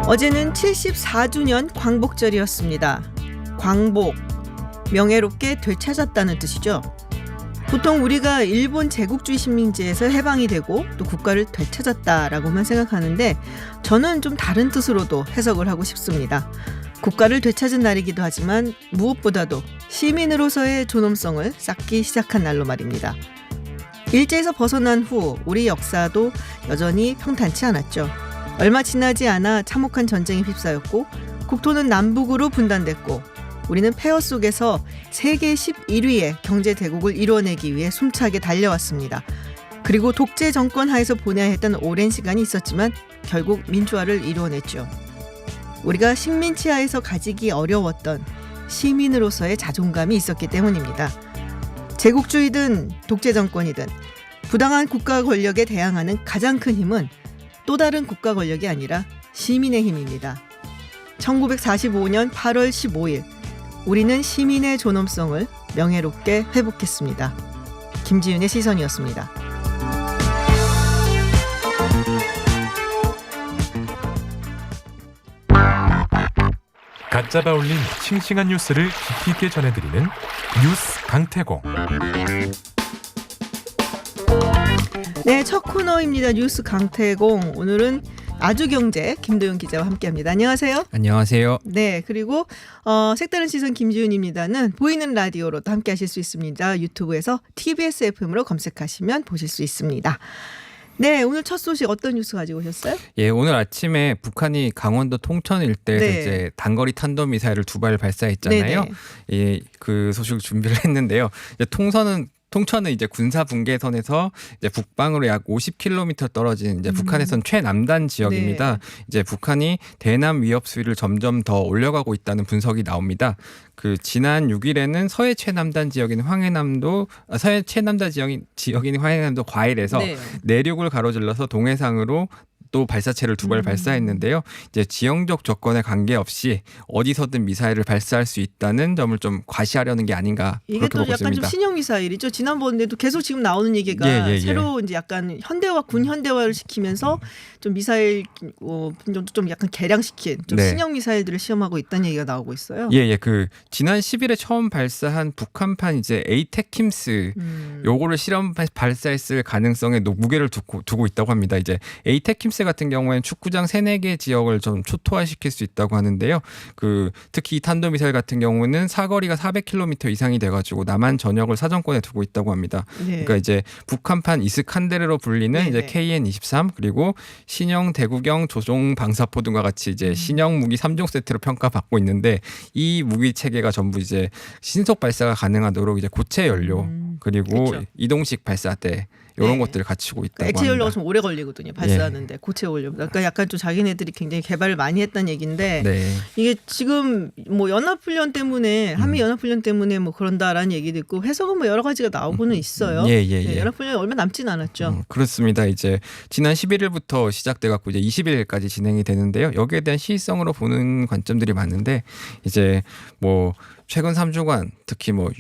어제는 74주년 광복절이었습니다. 광복, 명예롭게 되찾았다는 뜻이죠. 보통 우리가 일본 제국주의 식민지에서 해방이 되고 또 국가를 되찾았다라고만 생각하는데 저는 좀 다른 뜻으로도 해석을 하고 싶습니다. 국가를 되찾은 날이기도 하지만 무엇보다도 시민으로서의 존엄성을 쌓기 시작한 날로 말입니다. 일제에서 벗어난 후 우리 역사도 여전히 평탄치 않았죠. 얼마 지나지 않아 참혹한 전쟁에 휩싸였고 국토는 남북으로 분단됐고 우리는 폐허 속에서 세계 11위의 경제대국을 이뤄내기 위해 숨차게 달려왔습니다. 그리고 독재 정권 하에서 보내야 했던 오랜 시간이 있었지만 결국 민주화를 이루어냈죠. 우리가 식민지 하에서 가지기 어려웠던 시민으로서의 자존감이 있었기 때문입니다. 제국주의든 독재 정권이든 부당한 국가 권력에 대항하는 가장 큰 힘은 또 다른 국가 권력이 아니라 시민의 힘입니다. 1945년 8월 15일 우리는 시민의 존엄성을 명예롭게 회복했습니다. 김지윤의 시선이었습니다. 갓 잡아 올린 싱싱한 뉴스를 깊이 있게 전해드리는 뉴스 강태공. 네, 첫 코너입니다. 뉴스 강태공. 오늘은 아주경제 김도윤 기자와 함께합니다. 안녕하세요. 안녕하세요. 네, 그리고 색다른 시선 김지윤입니다는 보이는 라디오로도 함께하실 수 있습니다. 유튜브에서 TBS FM으로 검색하시면 보실 수 있습니다. 네, 오늘 첫 소식 어떤 뉴스 가지고 오셨어요? 예, 오늘 아침에 북한이 강원도 통천 일대에서 네. 이제 단거리 탄도미사일을 2발 발사했잖아요. 네네. 예, 그 소식을 준비를 했는데요. 이제 통천은 이제 군사 분계선에서 이제 북방으로 약 50km 떨어진 이제 북한에선 최남단 지역입니다. 네. 이제 북한이 대남 위협 수위를 점점 더 올려가고 있다는 분석이 나옵니다. 그 지난 6일에는 서해 최남단 지역인 황해남도 과일에서 네. 내륙을 가로질러서 동해상으로 또 발사체를 2발 발사했는데요. 이제 지형적 조건에 관계없이 어디서든 미사일을 발사할 수 있다는 점을 좀 과시하려는 게 아닌가 이게 그렇게 또 보고 약간 있습니다. 좀 신형 미사일이죠. 지난번에도 계속 지금 나오는 얘기가 예. 새로 이제 약간 현대화, 군 현대화를 시키면서 좀 미사일 분정도 좀 약간 개량시킨 좀 네. 신형 미사일들을 시험하고 있다는 얘기가 나오고 있어요. 예. 그 지난 10일에 처음 발사한 북한판 이제 에이테킴스 요거를 실험 발사했을 가능성에 무게를 두고 있다고 합니다. 이제 에이테킴스 같은 경우에는 축구장 3-4개 지역을 좀 초토화시킬 수 있다고 하는데요. 그 특히 이 탄도미사일 같은 경우는 사거리가 400km 이상이 돼가지고 남한 전역을 사정권에 두고 있다고 합니다. 네. 그러니까 이제 북한판 이스칸데르로 불리는 네네. 이제 KN-23 그리고 신형 대구경 조종 방사포 등과 같이 이제 신형 무기 3종 세트로 평가받고 있는데 이 무기 체계가 전부 이제 신속 발사가 가능하도록 이제 고체 연료 그리고 그렇죠. 이동식 발사대 이런 네. 것들을 갖추고 있다고 액체 연료가 합니다. 좀 오래 걸리거든요. 발사하는데 고체 연료. 그러니까 약간 좀 자기네들이 굉장히 개발을 많이 했다는 얘기인데 네. 이게 지금 뭐 연합훈련 때문에 한미 연합훈련 때문에 뭐 그런다라는 얘기도 있고 해석은 뭐 여러 가지가 나오고는 있어요. 예. 네, 연합훈련이 얼마 남진 않았죠. 그렇습니다. 이제 지난 11일부터 시작돼 갖고 이제 20일까지 진행이 되는데요. 여기에 대한 시의성으로 보는 관점들이 많은데 이제 뭐 최근 3주간 특히 뭐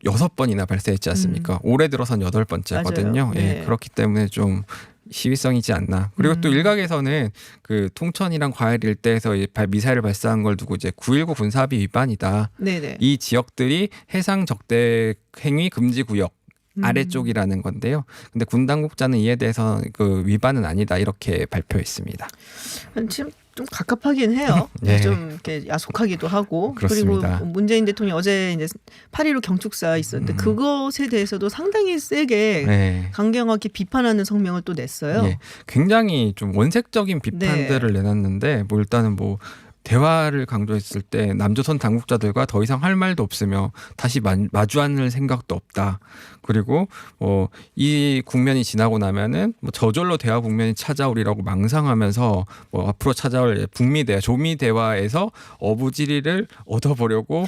6번이나 발사했지 않습니까? 올해 들어선 8번째거든요. 맞아요. 네. 예, 그렇기 때문에 좀 시의성이지 않나. 그리고 또 일각에서는 그 통천이랑 과일 일대에서 미사일을 발사한 걸 두고 이제 9.19 군사합의 위반이다. 네네. 이 지역들이 해상 적대 행위 금지 구역 아래쪽이라는 건데요. 근데 군 당국자는 이에 대해서 그 위반은 아니다 이렇게 발표했습니다. 지금 좀 갑갑하긴 해요. 네. 좀 이렇게 야속하기도 하고 그렇습니다. 그리고 문재인 대통령이 어제 이제 8.15 경축사 있었는데 그것에 대해서도 상당히 세게 네. 강경하게 비판하는 성명을 또 냈어요. 예, 굉장히 좀 원색적인 비판들을 내놨는데 뭐 일단은 뭐 대화를 강조했을 때 남조선 당국자들과 더 이상 할 말도 없으며 다시 마주 앉을 생각도 없다. 그리고 이 국면이 지나고 나면은 뭐 저절로 대화 국면이 찾아오리라고 망상하면서 뭐 앞으로 찾아올 북미 대화, 조미 대화에서 어부지리를 얻어보려고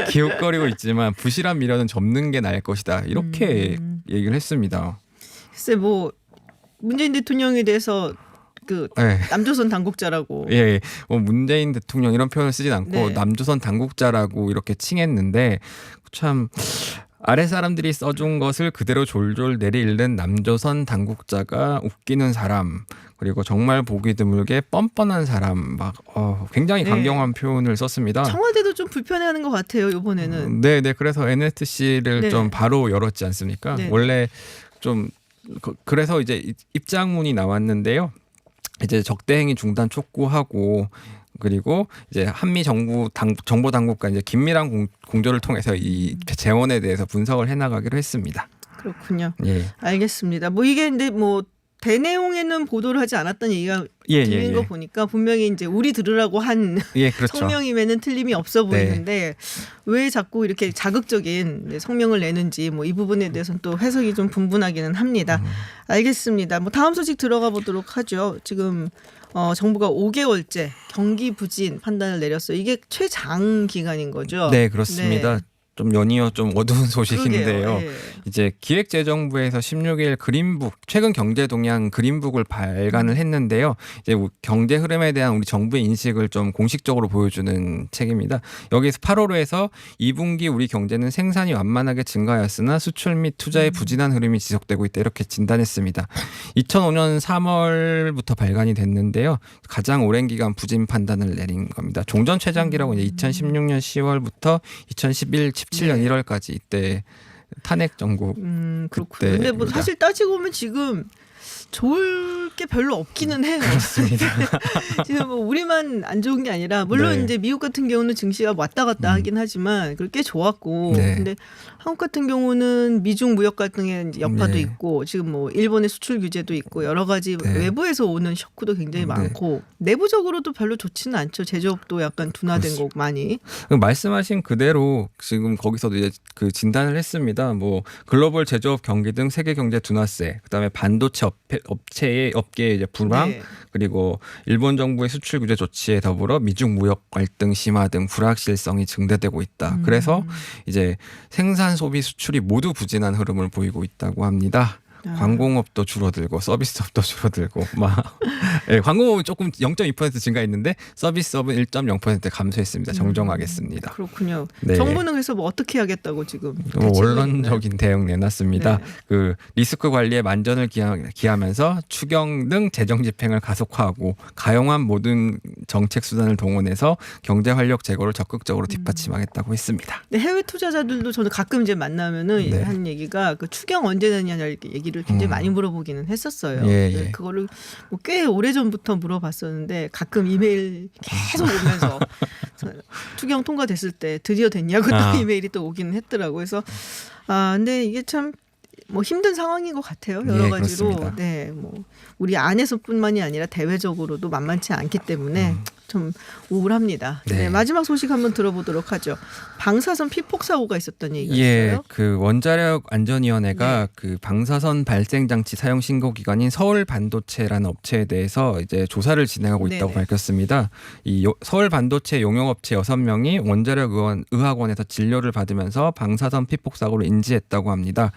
기웃거리고 있지만 부실한 미련은 접는 게 나을 것이다. 이렇게 얘기를 했습니다. 글쎄 뭐 문재인 대통령에 대해서 그 네. 남조선 당국자라고. 예, 뭐 문재인 대통령 이런 표현을 쓰진 않고 네. 남조선 당국자라고 이렇게 칭했는데 참 아래 사람들이 써준 것을 그대로 졸졸 내리읽는 남조선 당국자가 웃기는 사람. 그리고 정말 보기 드물게 뻔뻔한 사람 막 굉장히 네. 강경한 표현을 썼습니다. 청와대도 좀 불편해하는 것 같아요 이번에는. 네, 그래서 NSC를 네. 좀 바로 열었지 않습니까? 네. 원래 좀 그래서 이제 입장문이 나왔는데요. 이제 적대행위 중단 촉구하고 그리고 이제 한미 정보 당국 간 이제 긴밀한 공조를 통해서 이 재원에 대해서 분석을 해나가기로 했습니다. 그렇군요. 예, 알겠습니다. 뭐 이게 근데 뭐 대내용에는 보도를 하지 않았다는 얘기가 들리는 거 보니까 분명히 이제 우리 들으라고 한 예, 그렇죠. 성명임에는 틀림이 없어 보이는데 왜 자꾸 이렇게 자극적인 성명을 내는지 뭐 이 부분에 대해서는 또 해석이 좀 분분하기는 합니다. 알겠습니다. 뭐 다음 소식 들어가 보도록 하죠. 지금 정부가 5개월째 경기 부진 판단을 내렸어요. 이게 최장 기간인 거죠? 네, 그렇습니다. 네. 좀 연이어 좀 어두운 소식인데요. 그러게요. 예. 이제 기획재정부에서 16일 그린북 최근 경제 동향 그린북을 발간을 했는데요. 이제 경제 흐름에 대한 우리 정부의 인식을 좀 공식적으로 보여주는 책입니다. 여기서 8월호에서 2분기 우리 경제는 생산이 완만하게 증가하였으나 수출 및 투자의 부진한 흐름이 지속되고 있다 이렇게 진단했습니다. 2005년 3월부터 발간이 됐는데요. 가장 오랜 기간 부진 판단을 내린 겁니다. 종전 최장기라고 이제 2016년 10월부터 2011, 17년 네. 1월까지 이때 탄핵 정국 그렇군요. 그때 근데 뭐 사실 따지고 보면 지금 좋을 게 별로 없기는 해요. 맞습니다. 지금 뭐 우리만 안 좋은 게 아니라 물론 네. 이제 미국 같은 경우는 증시가 왔다 갔다 하긴 하지만 꽤 좋았고 네. 근데 한국 같은 경우는 미중 무역 갈등의 이제 여파도 네. 있고 지금 뭐 일본의 수출 규제도 있고 여러 가지 네. 외부에서 오는 쇼크도 굉장히 네. 많고 내부적으로도 별로 좋지는 않죠. 제조업도 약간 둔화된 거고 많이. 말씀하신 그대로 지금 거기서도 이제 그 진단을 했습니다. 뭐 글로벌 제조업 경기 등 세계 경제 둔화세, 그다음에 반도체 업계의 이제 불황, 네. 그리고 일본 정부의 수출 규제 조치에 더불어 미중 무역 갈등 심화 등 불확실성이 증대되고 있다. 그래서 이제 생산 소비 수출이 모두 부진한 흐름을 보이고 있다고 합니다. 관공업도 줄어들고 서비스업도 줄어들고 막 네, 관공업은 조금 0.2% 증가했는데 서비스업은 1.0% 감소했습니다. 정정하겠습니다. 그렇군요. 네. 정부는 그래서 뭐 어떻게 하겠다고 지금 원론적인 대응 내놨습니다. 네. 그 리스크 관리에 만전을 기하면서 추경 등 재정 집행을 가속화하고 가용한 모든 정책 수단을 동원해서 경제 활력 제고를 적극적으로 뒷받침하겠다고 했습니다. 네, 해외 투자자들도 저는 가끔 이제 만나면은 네. 한 얘기가 그 추경 언제 되냐는 얘기를 굉장히 많이 물어보기는 했었어요. 예, 네, 예. 그거를 뭐 꽤 오래 전부터 물어봤었는데 가끔 이메일 계속 오면서 추경 통과됐을 때 드디어 됐냐고 또 이메일이 또 오기는 했더라고요. 그래서 근데 이게 참 뭐 힘든 상황인 것 같아요. 여러 예, 가지로. 그렇습니다. 네, 뭐 우리 안에서뿐만이 아니라 대외적으로도 만만치 않기 때문에 좀 우울합니다. 네. 네, 마지막 소식 한번 들어보도록 하죠. 방사선 피폭 사고가 있었다는 얘기가 예, 있어요. 그 원자력 안전위원회가 네. 그 방사선 발생 장치 사용 신고 기관인 서울 반도체라는 업체에 대해서 이제 조사를 진행하고 있다고 네네. 밝혔습니다. 이 서울 반도체 용역업체 6명이 원자력 의학원에서 진료를 받으면서 방사선 피폭 사고를 인지했다고 합니다.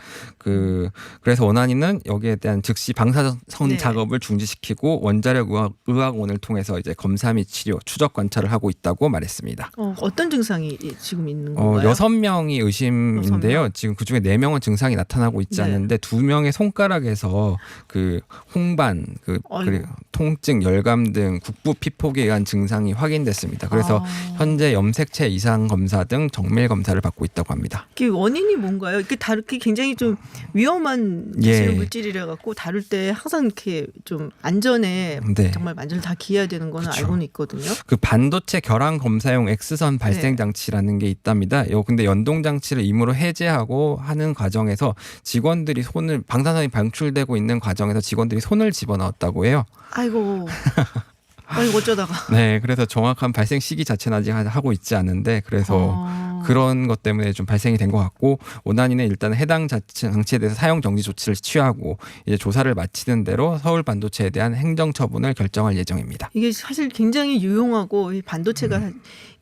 그래서 원안위는 여기에 대한 즉시 방사선 네. 작업을 중지시키고 원자력 의학원을 통해서 이제 검사 및 치료, 추적 관찰을 하고 있다고 말했습니다. 어떤 증상이 지금 있는 건가요? 6명이 의심인데요. 6명? 지금 그중에 4명은 증상이 나타나고 있지 네. 않는데 2명의 손가락에서 그 홍반, 그리고 통증, 열감 등 국부 피폭에 의한 증상이 확인됐습니다. 그래서 현재 염색체 이상 검사 등 정밀 검사를 받고 있다고 합니다. 그 원인이 뭔가요? 이게 다르게 굉장히 좀 위험한 예. 물질이라 갖고 다룰 때 항상 이렇게 좀 안전에 네. 정말 만전을 다 기해야 되는 거는 그쵸. 알고는 있거든요. 그 반도체 결항 검사용 X선 발생 네. 장치라는 게 있답니다. 근데 연동 장치를 임의로 해제하고 하는 과정에서 직원들이 방사선이 방출되고 있는 과정에서 직원들이 손을 집어넣었다고 해요. 아이고 어쩌다가. 네, 그래서 정확한 발생 시기 자체는 아직 하고 있지 않은데 그래서 그런 것 때문에 좀 발생이 된 것 같고 원안위는 일단 해당 장치에 대해서 사용 정지 조치를 취하고 이제 조사를 마치는 대로 서울 반도체에 대한 행정 처분을 결정할 예정입니다. 이게 사실 굉장히 유용하고 이 반도체가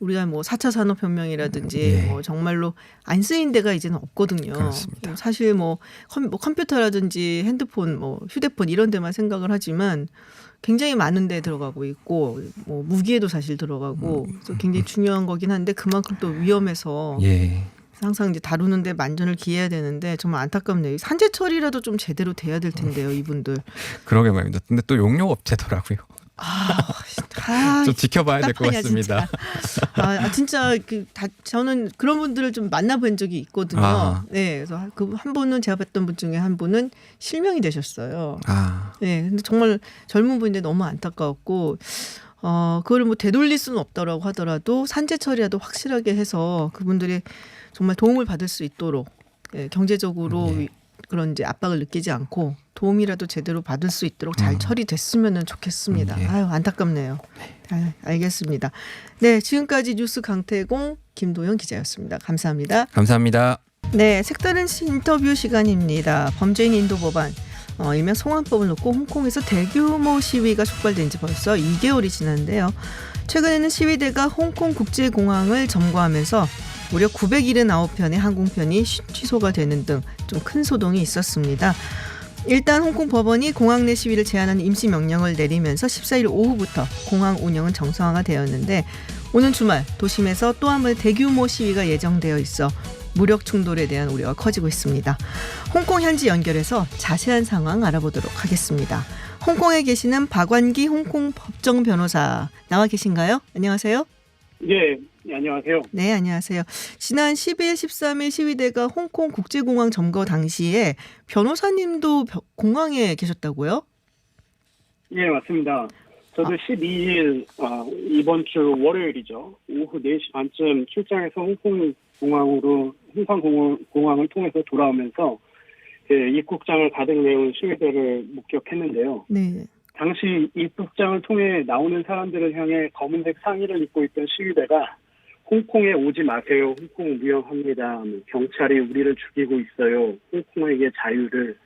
우리가 뭐 4차 산업혁명이라든지 예. 뭐 정말로 안 쓰인 데가 이제는 없거든요. 그렇습니다. 사실 뭐 컴퓨터라든지 핸드폰, 뭐 휴대폰 이런 데만 생각을 하지만 굉장히 많은 데 들어가고 있고 뭐 무기에도 사실 들어가고 그래서 굉장히 중요한 거긴 한데 그만큼 또 위험해서 예. 항상 이제 다루는데 만전을 기해야 되는데 정말 안타깝네요. 산재 처리라도 좀 제대로 돼야 될 텐데요, 이분들. 그러게 말입니다. 근데 또 용역 업체더라고요. 좀 지켜봐야 될 것 답답하냐, 같습니다. 진짜 저는 그런 분들을 좀 만나본 적이 있거든요. 아. 네, 그래서 그 한 분은 제가 뵀던 분 중에 한 분은 실명이 되셨어요. 아, 네, 근데 정말 젊은 분인데 너무 안타까웠고, 그거를 뭐 되돌릴 수는 없다라고 하더라도 산재 처리라도 확실하게 해서 그분들이 정말 도움을 받을 수 있도록 경제적으로 그런 이제 압박을 느끼지 않고 도움이라도 제대로 받을 수 있도록 잘 처리됐으면 좋겠습니다. 아유, 안타깝네요. 알겠습니다. 네, 지금까지 뉴스 강태공 김도영 기자였습니다. 감사합니다. 감사합니다. 네, 색다른 인터뷰 시간입니다. 범죄인 인도 법안 일명 송환법을 놓고 홍콩에서 대규모 시위가 촉발된 지 벌써 2개월이 지났는데요. 최근에는 시위대가 홍콩 국제공항을 점거하면서 무려 979편의 항공편이 취소가 되는 등 좀 큰 소동이 있었습니다. 일단 홍콩 법원이 공항 내 시위를 제한하는 임시 명령을 내리면서 14일 오후부터 공항 운영은 정상화되었는데 오는 주말 도심에서 또 한 번 대규모 시위가 예정되어 있어 무력 충돌에 대한 우려가 커지고 있습니다. 홍콩 현지 연결해서 자세한 상황 알아보도록 하겠습니다. 홍콩에 계시는 박완기 홍콩 법정 변호사 나와 계신가요? 안녕하세요. 네, 안녕하세요. 네, 안녕하세요. 지난 10일, 13일 시위대가 홍콩 국제공항 점거 당시에 변호사님도 공항에 계셨다고요? 예, 맞습니다. 저도 12일 이번 주 월요일이죠. 오후 4시 반쯤 출장해서 홍콩 공항을 통해서 돌아오면서 입국장을 가득 메운 시위대를 목격했는데요. 네. 당시 입국장을 통해 나오는 사람들을 향해 검은색 상의를 입고 있던 시위대가 홍콩에 오지 마세요. 홍콩 위험합니다. 경찰이 우리를 죽이고 있어요. 홍콩에게 자유를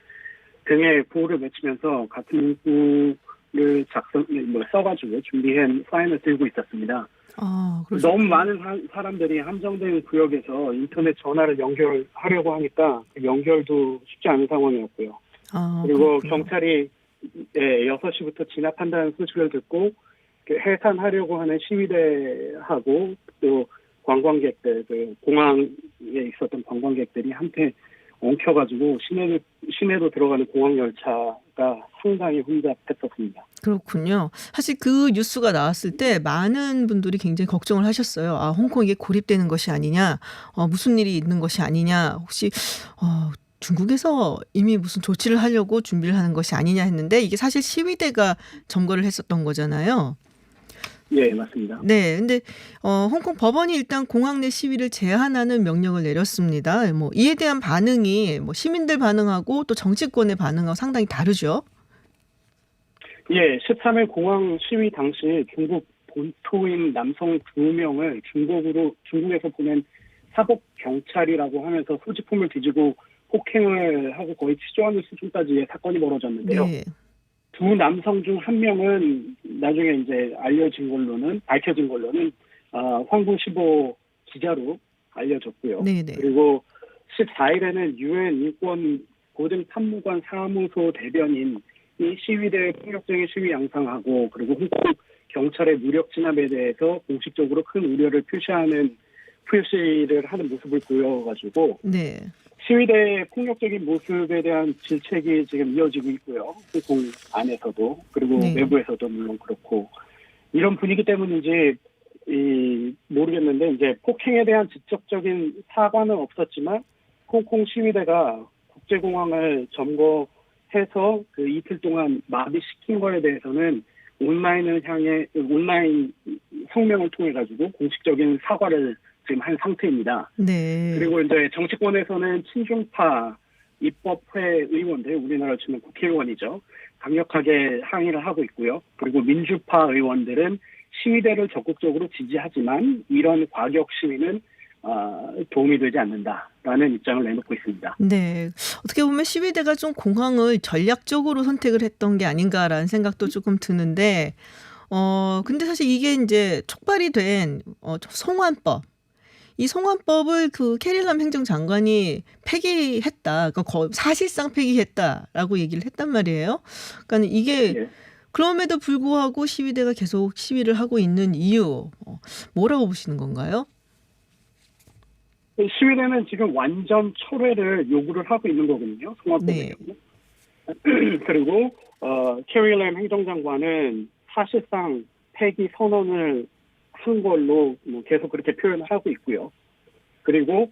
등의 구호를 외치면서 같은 문구를 써가지고 준비한 사인을 들고 있었습니다. 너무 많은 사람들이 함정된 구역에서 인터넷 전화를 연결하려고 하니까 연결도 쉽지 않은 상황이었고요. 그리고 그렇구나. 경찰이 6시부터 진압한다는 소식을 듣고 해산하려고 하는 시위대하고 또 관광객들, 공항에 있었던 관광객들이 한테 엉켜가지고 시내로 들어가는 공항 열차가 상당히 혼잡했었습니다. 그렇군요. 사실 그 뉴스가 나왔을 때 많은 분들이 굉장히 걱정을 하셨어요. 홍콩 이게 고립되는 것이 아니냐, 무슨 일이 있는 것이 아니냐, 혹시 중국에서 이미 무슨 조치를 하려고 준비를 하는 것이 아니냐 했는데 이게 사실 시위대가 점거를 했었던 거잖아요. 예, 맞습니다. 네, 근데 홍콩 법원이 일단 공항 내 시위를 제한하는 명령을 내렸습니다. 이에 대한 반응이 시민들 반응하고 또 정치권의 반응하고 상당히 다르죠. 예, 13일 공항 시위 당시 중국 본토인 남성 2명을 중국에서 보낸 사복 경찰이라고 하면서 소지품을 뒤지고 폭행을 하고 거의 취조하는 수준까지의 사건이 벌어졌는데요. 네. 두 남성 중 한 명은 나중에 이제 밝혀진 걸로는 황구15 기자로 알려졌고요. 네네. 그리고 14일에는 유엔 인권 고등 탐무관 사무소 대변인이 시위대의 폭력적인 시위 양상하고 그리고 홍콩 경찰의 무력 진압에 대해서 공식적으로 큰 우려를 표시를 하는 모습을 보여가지고 네. 시위대의 폭력적인 모습에 대한 질책이 지금 이어지고 있고요. 홍콩 안에서도 그리고 네. 외부에서도 물론 그렇고 이런 분위기 때문인지 모르겠는데 이제 폭행에 대한 직접적인 사과는 없었지만 홍콩 시위대가 국제공항을 점거해서 그 이틀 동안 마비시킨 거에 대해서는 온라인 성명을 통해 가지고 공식적인 사과를 지금 한 상태입니다. 네. 그리고 이제 정치권에서는 친중파 입법회 의원들, 우리나라로 치면 국회의원이죠. 강력하게 항의를 하고 있고요. 그리고 민주파 의원들은 시위대를 적극적으로 지지하지만 이런 과격 시위는 도움이 되지 않는다라는 입장을 내놓고 있습니다. 네. 어떻게 보면 시위대가 좀 공항을 전략적으로 선택을 했던 게 아닌가라는 생각도 조금 드는데, 근데 사실 이게 이제 촉발이 된 송환법. 이 송환법을 그 캐릴람 행정장관이 폐기했다. 그러니까 사실상 폐기했다라고 얘기를 했단 말이에요. 그러니까 이게 예. 그럼에도 불구하고 시위대가 계속 시위를 하고 있는 이유 뭐라고 보시는 건가요? 시위대는 지금 완전 철회를 요구를 하고 있는 거거든요. 송화법의 네. 경우. 그리고 캐리 램 행정장관은 사실상 폐기 선언을 한 걸로 계속 그렇게 표현을 하고 있고요. 그리고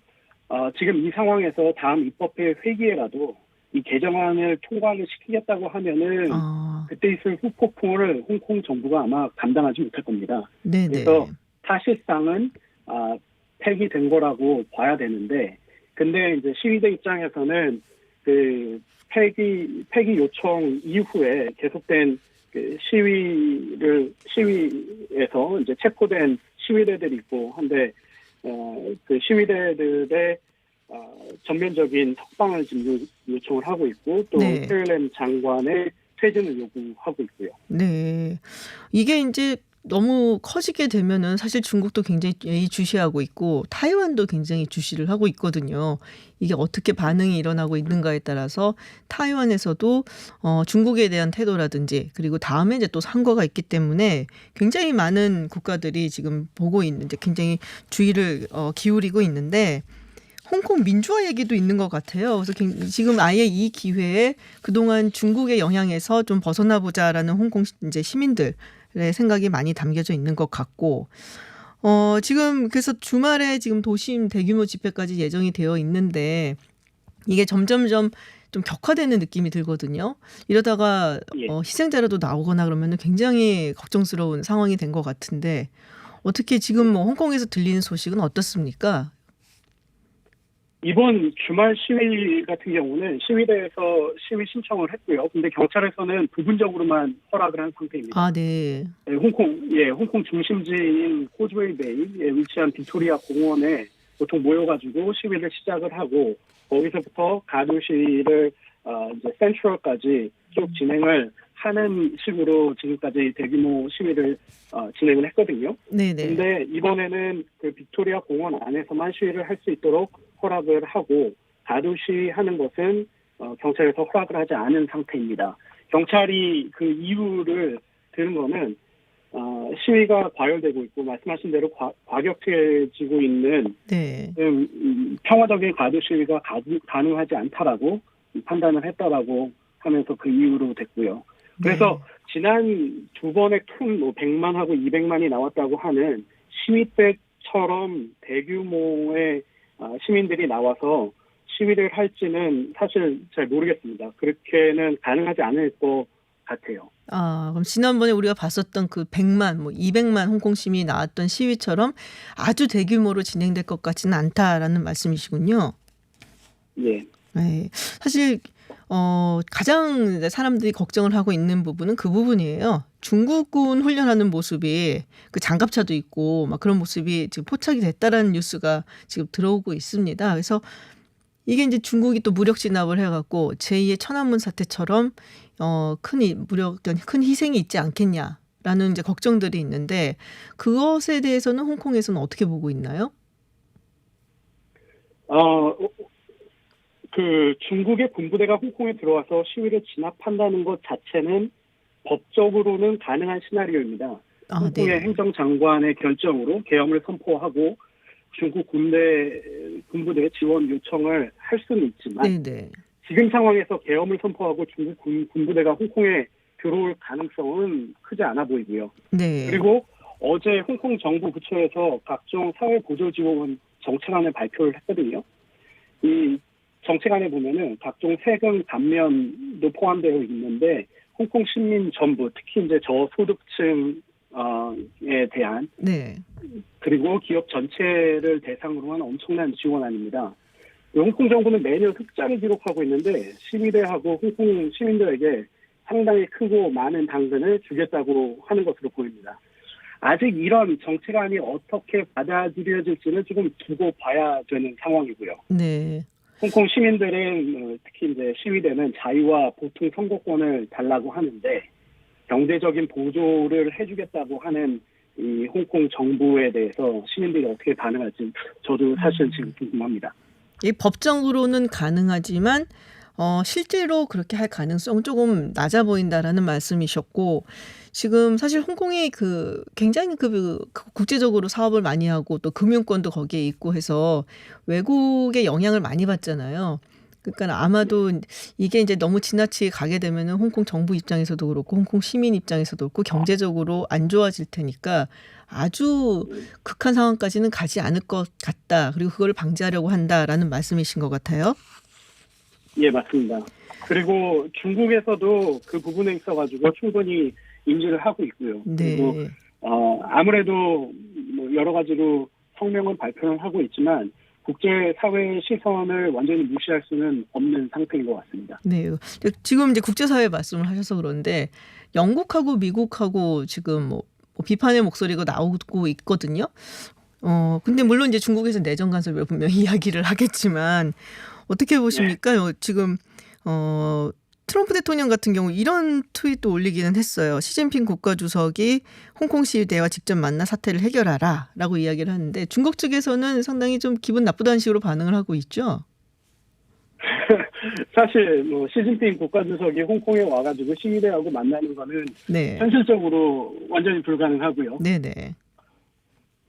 지금 이 상황에서 다음 입법회 회기에라도 이 개정안을 통과를 시키겠다고 하면은 그때 있을 후폭풍을 홍콩 정부가 아마 감당하지 못할 겁니다. 네네. 그래서 사실상은 폐기된 거라고 봐야 되는데, 근데 이제 시위대 입장에서는 그 폐기 요청 이후에 계속된 그 시위에서 이제 체포된 시위대들이 있고 한데, 그 시위대들의 전면적인 석방을 지금 요청을 하고 있고, 또 네. 캐리 램 장관의 퇴진을 요구하고 있고요. 네. 이게 이제 너무 커지게 되면은 사실 중국도 굉장히 예의주시하고 있고 타이완도 굉장히 주시를 하고 있거든요. 이게 어떻게 반응이 일어나고 있는가에 따라서 타이완에서도 중국에 대한 태도라든지 그리고 다음에 이제 또 선거가 있기 때문에 굉장히 많은 국가들이 지금 보고 있는 이제 굉장히 주의를 기울이고 있는데 홍콩 민주화 얘기도 있는 것 같아요. 그래서 지금 아예 이 기회에 그동안 중국의 영향에서 좀 벗어나 보자라는 홍콩 이제 시민들의 생각이 많이 담겨져 있는 것 같고, 지금 그래서 주말에 지금 도심 대규모 집회까지 예정이 되어 있는데 이게 점점점 좀 격화되는 느낌이 들거든요. 이러다가 예. 희생자라도 나오거나 그러면 굉장히 걱정스러운 상황이 된 것 같은데 어떻게 지금 뭐 홍콩에서 들리는 소식은 어떻습니까? 이번 주말 시위 같은 경우는 시위대에서 시위 신청을 했고요. 근데 경찰에서는 부분적으로만 허락을 한 상태입니다. 아, 네. 홍콩 중심지인 코즈웨이 베이에 위치한 빅토리아 공원에 보통 모여가지고 시위를 시작을 하고 거기서부터 가두시를 이제 센트럴까지 쭉 진행을 하는 식으로 지금까지 대규모 시위를 진행을 했거든요. 네네. 근데 이번에는 그 빅토리아 공원 안에서만 시위를 할 수 있도록 허락을 하고 가두시 하는 것은 경찰에서 허락을 하지 않은 상태입니다. 경찰이 그 이유를 들은 거는 시위가 과열되고 있고 말씀하신 대로 과격해지고 있는 네. 평화적인 가두 시위가 가능하지 않다라고 판단을 했다라고 하면서 그 이유로 됐고요. 그래서 지난 두 번의 큰 100만하고 200만이 나왔다고 하는 시위 때처럼 대규모의 시민들이 나와서 시위를 할지는 사실 잘 모르겠습니다. 그렇게는 가능하지 않을 것 같아요. 그럼 지난번에 우리가 봤었던 그 100만, 200만 홍콩 시민이 나왔던 시위처럼 아주 대규모로 진행될 것 같지는 않다라는 말씀이시군요. 예. 네. 사실 가장 사람들이 걱정을 하고 있는 부분은 그 부분이에요. 중국군 훈련하는 모습이 그 장갑차도 있고 막 그런 모습이 지금 포착이 됐다라는 뉴스가 지금 들어오고 있습니다. 그래서 이게 이제 중국이 또 무력 진압을 해갖고 제2의 천안문 사태처럼 큰 희생이 있지 않겠냐라는 이제 걱정들이 있는데 그것에 대해서는 홍콩에서는 어떻게 보고 있나요? 그 중국의 군부대가 홍콩에 들어와서 시위를 진압한다는 것 자체는 법적으로는 가능한 시나리오입니다. 홍콩의 네. 행정장관의 결정으로 계엄을 선포하고 중국 군부대 지원 요청을 할 수는 있지만 네네. 지금 상황에서 계엄을 선포하고 중국 군부대가 홍콩에 들어올 가능성은 크지 않아 보이고요. 네. 그리고 어제 홍콩 정부 부처에서 각종 사회 보조 지원 정책안을 발표를 했거든요. 이 정책안에 보면은 각종 세금 감면도 포함되어 있는데 홍콩 시민 전부 특히 이제 저소득층에 대한 네. 그리고 기업 전체를 대상으로 한 엄청난 지원안입니다. 홍콩 정부는 매년 흑자를 기록하고 있는데 시위대하고 홍콩 시민들에게 상당히 크고 많은 당근을 주겠다고 하는 것으로 보입니다. 아직 이런 정책안이 어떻게 받아들여질지는 조금 두고 봐야 되는 상황이고요. 네. 홍콩 시민들은 특히 이제 시위대는 자유와 보통 선거권을 달라고 하는데 경제적인 보조를 해주겠다고 하는 이 홍콩 정부에 대해서 시민들이 어떻게 반응할지 저도 사실 지금 궁금합니다. 이 법적으로는 가능하지만 실제로 그렇게 할 가능성 조금 낮아 보인다라는 말씀이셨고 지금 사실 홍콩이 굉장히 국제적으로 사업을 많이 하고 또 금융권도 거기에 있고 해서 외국의 영향을 많이 받잖아요. 그러니까 아마도 이게 이제 너무 지나치게 가게 되면은 홍콩 정부 입장에서도 그렇고 홍콩 시민 입장에서도 그렇고 경제적으로 안 좋아질 테니까 아주 극한 상황까지는 가지 않을 것 같다. 그리고 그걸 방지하려고 한다라는 말씀이신 것 같아요. 예, 맞습니다. 그리고 중국에서도 그 부분에 있어가지고 충분히 인지를 하고 있고요. 네. 그리고 아무래도 뭐 여러 가지로 성명은 발표를 하고 있지만 국제사회의 시선을 완전히 무시할 수는 없는 상태인 것 같습니다. 네. 지금 이제 국제사회 말씀을 하셔서 그런데 영국하고 미국하고 지금 뭐 비판의 목소리가 나오고 있거든요. 근데 물론 이제 중국에서 내정 간섭을 분명히 이야기를 하겠지만 어떻게 보십니까? 지금 트럼프 대통령 같은 경우 이런 트윗도 올리기는 했어요. 시진핑 국가주석이 홍콩 시위대와 직접 만나 사태를 해결하라라고 이야기를 하는데 중국 측에서는 상당히 좀 기분 나쁘다는 식으로 반응을 하고 있죠. 사실 뭐 시진핑 국가주석이 홍콩에 와가지고 시위대하고 만나는 거는 네. 현실적으로 완전히 불가능하고요. 네네.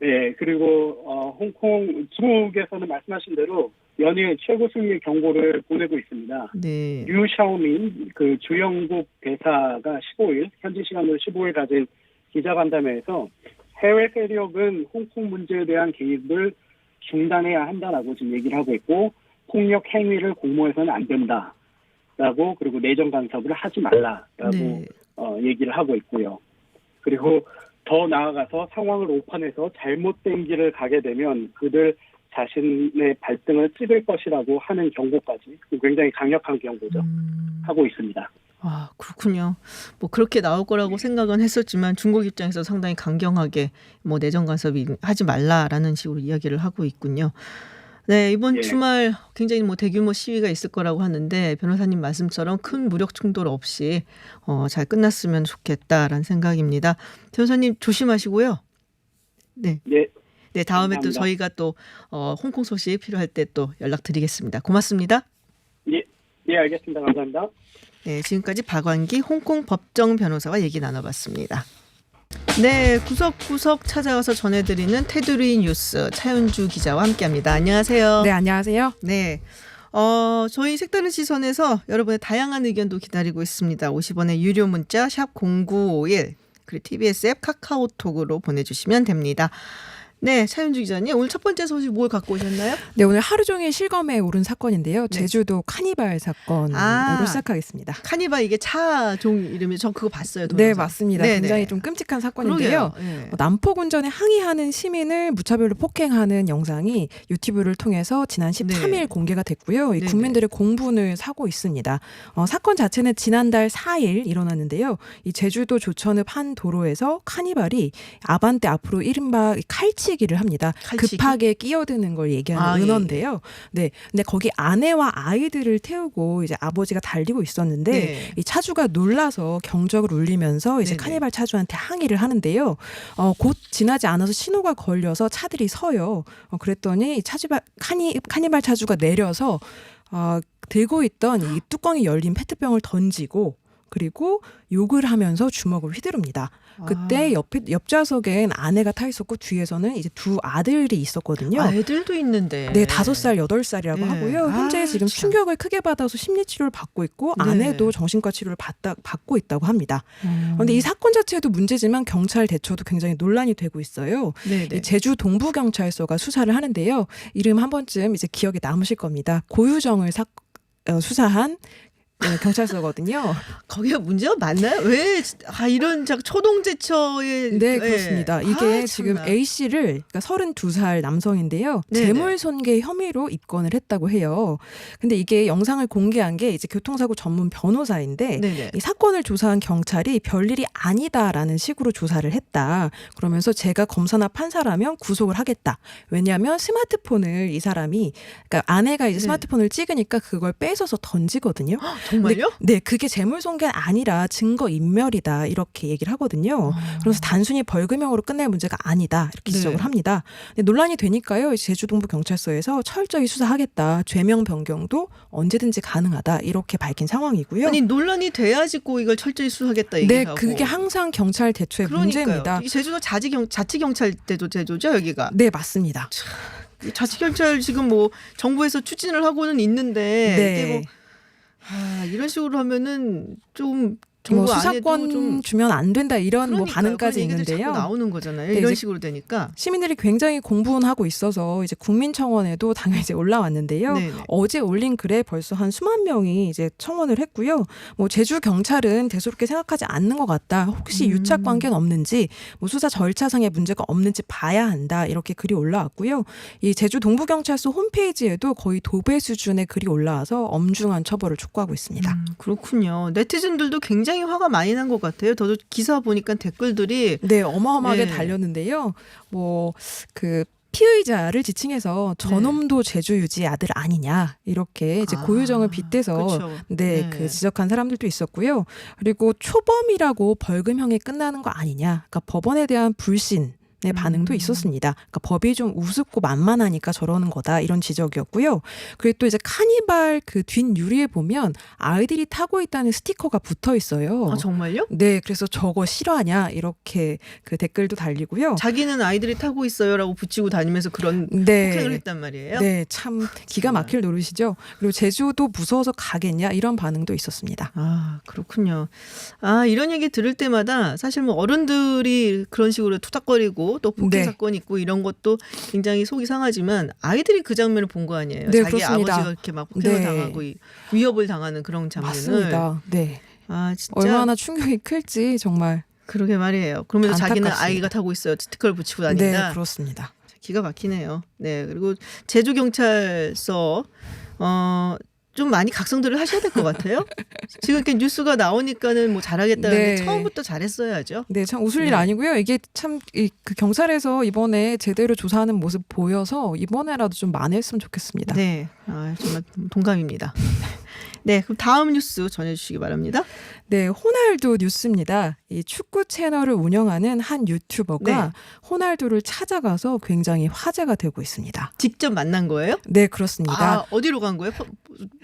네, 그리고 홍콩 중국에서는 말씀하신 대로 연일 최고 승리 경고를 보내고 있습니다. 네. 류샤오민 그 주영국 대사가 15일 현지 시간으로 15일 가진 기자간담회에서 해외 세력은 홍콩 문제에 대한 개입을 중단해야 한다라고 지금 얘기를 하고 있고 폭력 행위를 공모해서는 안 된다라고 그리고 내정 간섭을 하지 말라라고 네. 얘기를 하고 있고요. 그리고 더 나아가서 상황을 오판해서 잘못된 길을 가게 되면 그들 자신의 발등을 찍을 것이라고 하는 경고까지 굉장히 강력한 경고죠. 하고 있습니다. 아, 그렇군요. 뭐 그렇게 나올 거라고 생각은 했었지만 중국 입장에서 상당히 강경하게 뭐 내정 간섭이 하지 말라라는 식으로 이야기를 하고 있군요. 네, 이번 주말 굉장히 뭐 대규모 시위가 있을 거라고 하는데 변호사님 말씀처럼 큰 무력 충돌 없이 잘 끝났으면 좋겠다라는 생각입니다. 변호사님 조심하시고요. 네. 네. 네, 다음에 감사합니다. 또 저희가 또 홍콩 소식 필요할 때 또 연락드리겠습니다. 고맙습니다. 예, 알겠습니다. 감사합니다. 네, 지금까지 박완기 홍콩 법정 변호사와 얘기 나눠봤습니다. 네, 구석구석 찾아가서 전해드리는 테두리 뉴스 차윤주 기자와 함께합니다. 안녕하세요. 네, 안녕하세요. 네. 저희 색다른 시선에서 여러분의 다양한 의견도 기다리고 있습니다. 50원의 유료 문자 샵 0951 그리고 TBS 앱 카카오톡으로 보내주시면 됩니다. 네, 차윤주 기자님 오늘 첫 번째 소식 뭘 갖고 오셨나요? 네, 오늘 하루 종일 실검에 오른 사건인데요. 네. 제주도 카니발 사건으로 시작하겠습니다. 카니발 이게 차종 이름이 저 그거 봤어요. 네, 동영상. 맞습니다. 네네. 굉장히 좀 끔찍한 사건인데요. 네. 난폭 운전에 항의하는 시민을 무차별로 폭행하는 영상이 유튜브를 통해서 지난 13일 네. 공개가 됐고요. 이 네네. 국민들의 공분을 사고 있습니다. 사건 자체는 지난달 4일 일어났는데요. 이 제주도 조천읍 한 도로에서 카니발이 아반떼 앞으로 이른바 칼치기를 합니다. 칼치기? 급하게 끼어드는 걸 얘기하는 예. 은어인데요. 네, 근데 거기 아내와 아이들을 태우고 이제 아버지가 달리고 있었는데 네. 이 차주가 놀라서 경적을 울리면서 이제 네네. 카니발 차주한테 항의를 하는데요. 곧 지나지 않아서 신호가 걸려서 차들이 서요. 그랬더니 이 카니발 차주가 내려서 들고 있던 이 뚜껑이 열린 페트병을 던지고 그리고 욕을 하면서 주먹을 휘두릅니다. 그때 옆 좌석엔 아내가 타 있었고 뒤에서는 이제 두 아들이 있었거든요. 애들도 있는데. 네, 5살, 8살이라고 네. 하고요. 현재 지금 참. 충격을 크게 받아서 심리 치료를 받고 있고 네. 아내도 정신과 치료를 받고 있다고 합니다. 그런데 이 사건 자체도 문제지만 경찰 대처도 굉장히 논란이 되고 있어요. 네네. 이 제주 동부경찰서가 수사를 하는데요. 이름 한 번쯤 이제 기억에 남으실 겁니다. 고유정을 수사한 경찰서거든요. 거기가 문제가 맞나요? 왜 이런 초동제처에 네, 그렇습니다. 이게 지금 참나. A 씨를 그러니까 32살 남성인데요. 네네. 재물손괴 혐의로 입건을 했다고 해요. 근데 이게 영상을 공개한 게 이제 교통사고 전문 변호사인데 네네. 이 사건을 조사한 경찰이 별일이 아니다라는 식으로 조사를 했다. 그러면서 제가 검사나 판사라면 구속을 하겠다. 왜냐하면 스마트폰을 이 사람이 그러니까 아내가 이제 네. 스마트폰을 찍으니까 그걸 뺏어서 던지거든요. 정말요? 네, 그게 재물손괴는 아니라 증거인멸이다 이렇게 얘기를 하거든요. 그래서 단순히 벌금형으로 끝낼 문제가 아니다 이렇게 네. 지적을 합니다. 근데 논란이 되니까요. 제주동부경찰서에서 철저히 수사하겠다. 죄명 변경도 언제든지 가능하다 이렇게 밝힌 상황이고요. 아니 논란이 돼야지 꼭 이걸 철저히 수사하겠다 네, 얘기하고. 그게 항상 경찰 대처의 그러니까요. 문제입니다. 이 제주도 자치경찰 때도 제도죠 여기가. 네, 맞습니다. 자치경찰 지금 뭐 정부에서 추진을 하고는 있는데 네. 이게 뭐 이런 식으로 하면은 좀 뭐 정부 안에도 수사권 좀 주면 안 된다 이런 뭐 그러니까요. 반응까지 그런 얘기들이 있는데요. 자꾸 나오는 거잖아요. 네, 이런 이제 식으로 되니까. 시민들이 굉장히 공분하고 있어서 이제 국민청원에도 당연히 이제 올라왔는데요. 네네. 어제 올린 글에 벌써 한 수만 명이 이제 청원을 했고요. 뭐 제주 경찰은 대수롭게 생각하지 않는 것 같다. 혹시 유착 관계는 없는지, 뭐 수사 절차상의 문제가 없는지 봐야 한다. 이렇게 글이 올라왔고요. 이 제주 동부경찰서 홈페이지에도 거의 도배 수준의 글이 올라와서 엄중한 처벌을 촉구하고 있습니다. 그렇군요. 네티즌들도 굉장히 화가 많이 난 것 같아요. 저도 기사 보니까 댓글들이 네, 어마어마하게 네. 달렸는데요. 뭐 그 피의자를 지칭해서 저놈도 제주 유지의 아들 아니냐 이렇게 이제 고유정을 빗대서 그렇죠. 네, 그 지적한 사람들도 있었고요. 그리고 초범이라고 벌금형이 끝나는 거 아니냐. 그러니까 법원에 대한 불신. 네, 반응도 있었습니다. 그러니까 법이 좀 우습고 만만하니까 저러는 거다 이런 지적이었고요. 그리고 또 이제 카니발 그 뒷유리에 보면 아이들이 타고 있다는 스티커가 붙어 있어요. 아 정말요? 네, 그래서 저거 싫어하냐 이렇게 그 댓글도 달리고요. 자기는 아이들이 타고 있어요라고 붙이고 다니면서 그런 네, 폭행을 했단 말이에요. 네, 참 기가 막힐 노릇이죠. 그리고 제주도 무서워서 가겠냐 이런 반응도 있었습니다. 아 그렇군요. 이런 얘기 들을 때마다 사실 뭐 어른들이 그런 식으로 투닥거리고 또 폭행 네. 사건 있고 이런 것도 굉장히 속이 상하지만 아이들이 그 장면을 본 거 아니에요. 네, 자기 그렇습니다. 아버지가 이렇게 막 폭행을 네. 당하고 위협을 당하는 그런 장면을. 맞습니다. 네, 진짜 얼마나 충격이 클지 정말. 그러게 말이에요. 그러면서 자기는 안타깝습니다. 아이가 타고 있어요. 스티커를 붙이고 네, 다닌다. 그렇습니다. 기가 막히네요. 네, 그리고 제주 경찰서 좀 많이 각성들을 하셔야 될 것 같아요. 지금 이렇게 뉴스가 나오니까는 뭐 잘하겠다는데 네. 처음부터 잘했어야죠. 네, 참 웃을 네. 일 아니고요. 이게 참 그 경찰에서 이번에 제대로 조사하는 모습 보여서 이번에라도 좀 만회했으면 좋겠습니다. 네, 정말 동감입니다. 네, 그럼 다음 뉴스 전해주시기 바랍니다. 네, 호날두 뉴스입니다. 이 축구 채널을 운영하는 한 유튜버가 네. 호날두를 찾아가서 굉장히 화제가 되고 있습니다. 직접 만난 거예요? 네, 그렇습니다. 어디로 간 거예요?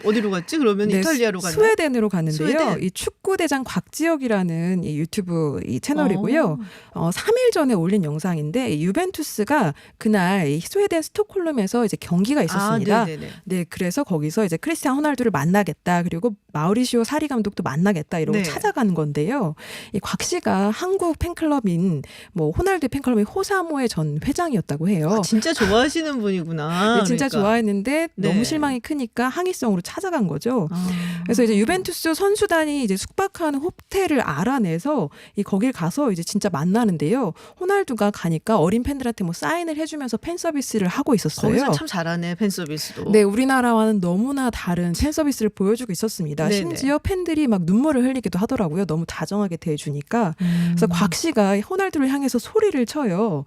어디로 갔지? 그러면 네, 이탈리아로 갔나요? 스웨덴으로 갔는데요. 스웨덴. 이 축구 대장 곽지혁이라는 이 유튜브 이 채널이고요. 3일 전에 올린 영상인데 이 유벤투스가 그날 이 스웨덴 스톡홀름에서 이제 경기가 있었습니다. 네네네. 네, 그래서 거기서 이제 크리스티안 호날두를 만나겠다. 그리고 마우리시오 사리 감독도 만나겠다. 이러고 네. 찾아가는 건데요. 이 곽 씨가 한국 팬클럽인 뭐 호날두 팬클럽인 호사모의 전 회장이었다고 해요. 진짜 좋아하시는 분이구나. 네, 진짜 그러니까. 좋아했는데 네. 너무 실망이 크니까 항의성으로 찾아간 거죠. 아. 그래서 이제 유벤투스 선수단이 이제 숙박하는 호텔을 알아내서 거길 가서 이제 진짜 만나는데요. 호날두가 가니까 어린 팬들한테 뭐 사인을 해주면서 팬 서비스를 하고 있었어요. 거기서 참 잘하네 팬 서비스도. 네, 우리나라와는 너무나 다른 팬 서비스를 보여주고 있었습니다. 네네. 심지어 팬들이 막 눈물을 흘리기도 하더라고요. 너무 다정하게 대해주니까. 그래서 곽 씨가 호날두를 향해서 소리를 쳐요.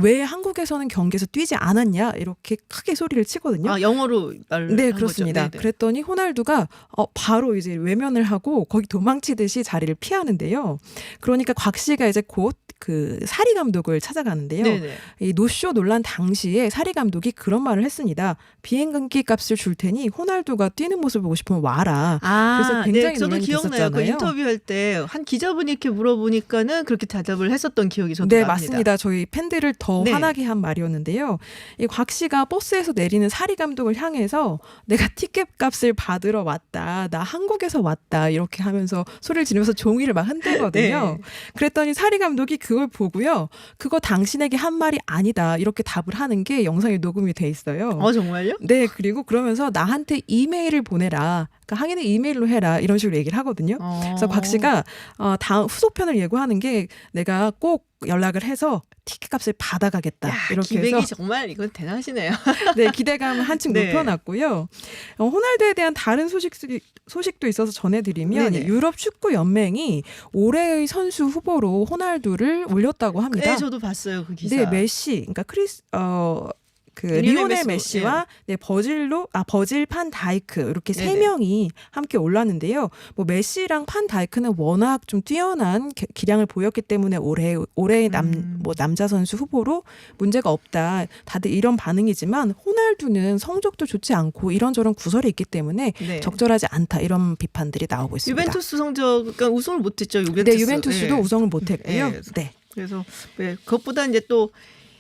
왜 한국에서는 경기에서 뛰지 않았냐 이렇게 크게 소리를 치거든요. 영어로 말을 네, 한 그렇습니다. 거죠. 네네. 그랬더니 호날두가 바로 이제 외면을 하고 거기 도망치듯이 자리를 피하는데요. 그러니까 곽 씨가 이제 곧 그 사리 감독을 찾아가는데요. 네네. 이 노쇼 논란 당시에 사리 감독이 그런 말을 했습니다. 비행기 값을 줄 테니 호날두가 뛰는 모습을 보고 싶으면 와라. 그래서 굉장히 네, 저도 논란이 기억나요. 그 됐었잖아요. 인터뷰할 때 한 기자분이 이렇게 물어보니까는 그렇게 대답을 했었던 기억이 저도 네, 납니다. 맞습니다. 저희 팬들을 더 네. 화나게 한 말이었는데요. 이 곽 씨가 버스에서 내리는 사리 감독을 향해서 내가 티켓 값을 받으러 왔다. 나 한국에서 왔다. 이렇게 하면서 소리를 지르면서 종이를 막 흔들거든요. 네. 그랬더니 사리 감독이 그걸 보고요. 그거 당신에게 한 말이 아니다. 이렇게 답을 하는 게 영상에 녹음이 돼 있어요. 정말요? 네, 그리고 그러면서 나한테 이메일을 보내라. 그러니까 항해는 이메일로 해라. 이런 식으로 얘기를 하거든요. 그래서 곽 씨가 다음 후속편을 예고하는 게 내가 꼭 연락을 해서 티켓값을 받아가겠다. 이렇게 기백이 해서 정말 이건 대단하시네요. 네, 기대감을 한층 네. 높여놨고요. 호날두에 대한 다른 소식도 있어서 전해드리면 네네. 유럽 축구 연맹이 올해의 선수 후보로 호날두를 올렸다고 합니다. 네, 저도 봤어요 그 기사. 네, 메시, 그러니까 그 리오넬 리오넬 메시도, 메시와 네, 버질 판 다이크 이렇게 세 네네. 명이 함께 올랐는데요. 뭐 메시랑 판 다이크는 워낙 좀 뛰어난 기량을 보였기 때문에 올해 뭐 남자 선수 후보로 문제가 없다. 다들 이런 반응이지만 호날두는 성적도 좋지 않고 이런저런 구설이 있기 때문에 네. 적절하지 않다. 이런 비판들이 나오고 있습니다. 유벤투스 성적 그러니까 우승을 못했죠. 네, 유벤투스도 네. 우승을 못했고요. 네. 네. 그래서 네, 그것보다 이제 또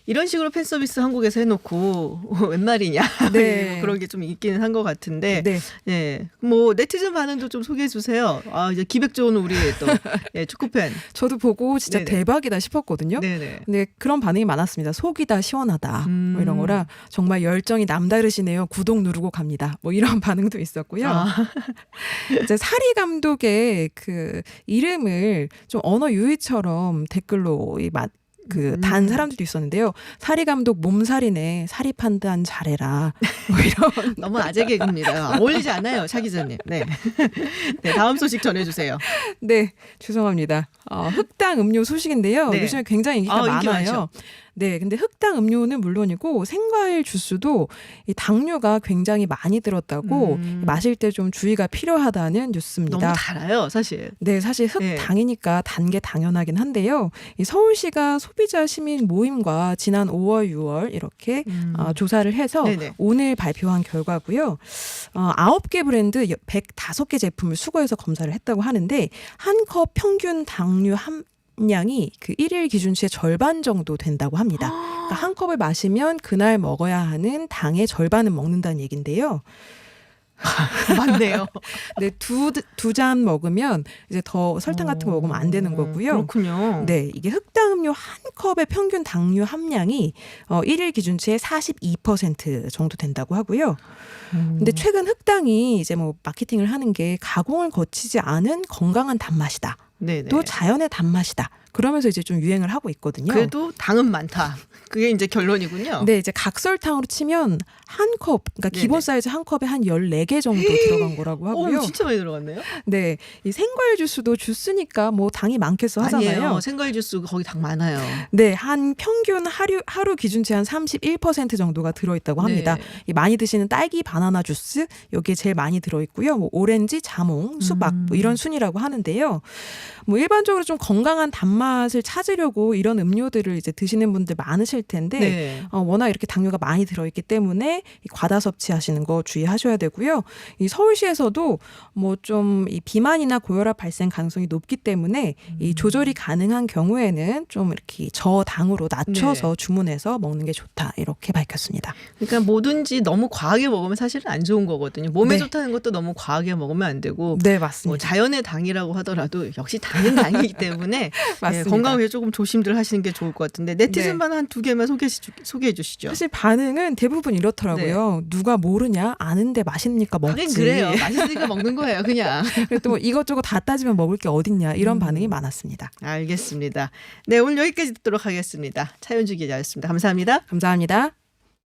이런 식으로 팬 서비스 한국에서 해놓고 웬 말이냐 네. 그런 게 좀 있기는 한 것 같은데 네. 네. 뭐 네티즌 반응도 좀 소개해 주세요. 아 이제 기백 좋은 우리 또 예, 축구 팬. 저도 보고 진짜 네네. 대박이다 싶었거든요. 네네. 근데 그런 반응이 많았습니다. 속이 다 시원하다. 뭐 이런 거라 정말 열정이 남다르시네요. 구독 누르고 갑니다. 뭐 이런 반응도 있었고요. 아. 이제 사리 감독의 그 이름을 좀 언어 유희처럼 댓글로 단 사람들도 있었는데요. 사리 감독 몸살이네. 사리 판단 잘해라. 뭐 이런. 너무 아재 개그입니다. 어울리지 않아요, 차 기자님. 네. 네, 다음 소식 전해주세요. 네, 죄송합니다. 흑당 음료 소식인데요. 네. 요즘에 굉장히 인기가 인기 많아요. 많죠. 네, 근데 흑당 음료는 물론이고 생과일 주스도 이 당류가 굉장히 많이 들었다고 마실 때 좀 주의가 필요하다는 뉴스입니다. 너무 달아요, 사실. 네, 사실 네. 흑당이니까 단 게 당연하긴 한데요. 이 서울시가 소비자 시민 모임과 지난 5월, 6월 이렇게 조사를 해서 네네. 오늘 발표한 결과고요. 9개 브랜드 105개 제품을 수거해서 검사를 했다고 하는데 한 컵 평균 당류 함량이 그 1일 기준치의 절반 정도 된다고 합니다. 그러니까 한 컵을 마시면 그날 먹어야 하는 당의 절반은 먹는다는 얘긴데요. 맞네요. 네, 두 잔 먹으면 이제 더 설탕 같은 거 먹으면 안 되는 거고요. 그렇군요. 네, 이게 흑당 음료 한 컵의 평균 당류 함량이 1일 기준치의 42% 정도 된다고 하고요. 근데 최근 흑당이 이제 뭐 마케팅을 하는 게 가공을 거치지 않은 건강한 단맛이다. 네네. 또 자연의 단맛이다. 그러면서 이제 좀 유행을 하고 있거든요. 그래도 당은 많다. 그게 이제 결론이군요. 네, 이제 각설탕으로 치면 한 컵, 그러니까 네네. 기본 사이즈 한 컵에 한 14개 정도 들어간 거라고 하고요. 오, 진짜 많이 들어갔네요. 네, 이 생과일 주스도 주스니까 뭐 당이 많겠어 하잖아요. 아니에요. 생과일 주스 거기 당 많아요. 네, 한 평균 하루 기준치 한 31% 정도가 들어있다고 합니다. 네. 이 많이 드시는 딸기, 바나나 주스 여기에 제일 많이 들어있고요. 뭐 오렌지, 자몽, 수박 뭐 이런 순이라고 하는데요. 뭐 일반적으로 좀 건강한 단맛을 찾으려고 이런 음료들을 이제 드시는 분들 많으실 텐데 네. 워낙 이렇게 당류가 많이 들어있기 때문에 이 과다 섭취하시는 거 주의하셔야 되고요. 이 서울시에서도 뭐 좀 이 비만이나 고혈압 발생 가능성이 높기 때문에 이 조절이 가능한 경우에는 좀 이렇게 저당으로 낮춰서 네. 주문해서 먹는 게 좋다 이렇게 밝혔습니다. 그러니까 뭐든지 너무 과하게 먹으면 사실은 안 좋은 거거든요. 몸에 네. 좋다는 것도 너무 과하게 먹으면 안 되고 네, 뭐 맞습니다. 자연의 당이라고 하더라도 역시 당은 당이기 때문에 맞습니다. 건강을 위해 조금 조심들 하시는 게 좋을 것 같은데 네티즌만 한 두 개만 소개해 주시죠. 사실 반응은 대부분 이렇더라고요. 누가 모르냐? 아는데 맛있으니까 먹지. 하긴 그래요. 맛있으니까 먹는 거예요, 그냥. 또 뭐 이것저것 다 따지면 먹을 게 어딨냐 이런 반응이 많았습니다. 알겠습니다. 네, 오늘 여기까지 듣도록 하겠습니다. 차윤주 기자였습니다. 감사합니다. 감사합니다.